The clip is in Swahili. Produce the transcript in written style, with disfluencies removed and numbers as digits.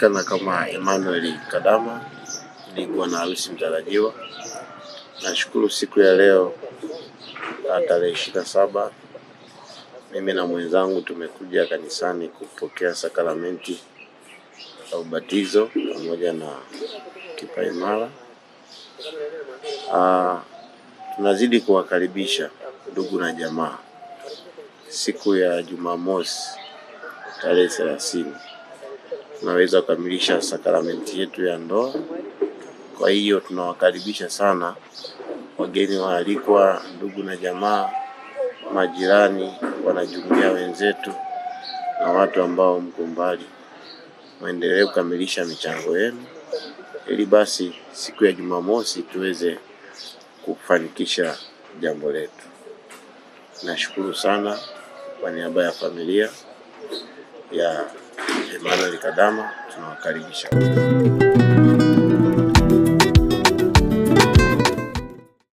najulikana kama Emmanuel Kadama, ni bwana harusi mtarajiwa. Nashukuru siku ya leo tarehe 27, mimi na mwenzangu tumekuja kanisani kupokea sakramenti ya ubatizo pamoja na kipaimara. Tunazidi kuwakaribisha ndugu na jamaa. Siku ya Jumamosi tarehe 30 tunaweza kukamilisha sakramenti yetu ya ndoa. Kwa hiyo tunawakaribisha sana wageni waalikwa, ndugu na jamaa, majirani, wanajumuiya wenzetu na watu ambao mko mbali. Muendelee kukamilisha michango yenu ili basi siku ya Jumamosi tuweze kufanikisha jambo letu. Nashukuru sana kwa niaba ya familia ya Emmanuel Kadama, tunawakaribisha.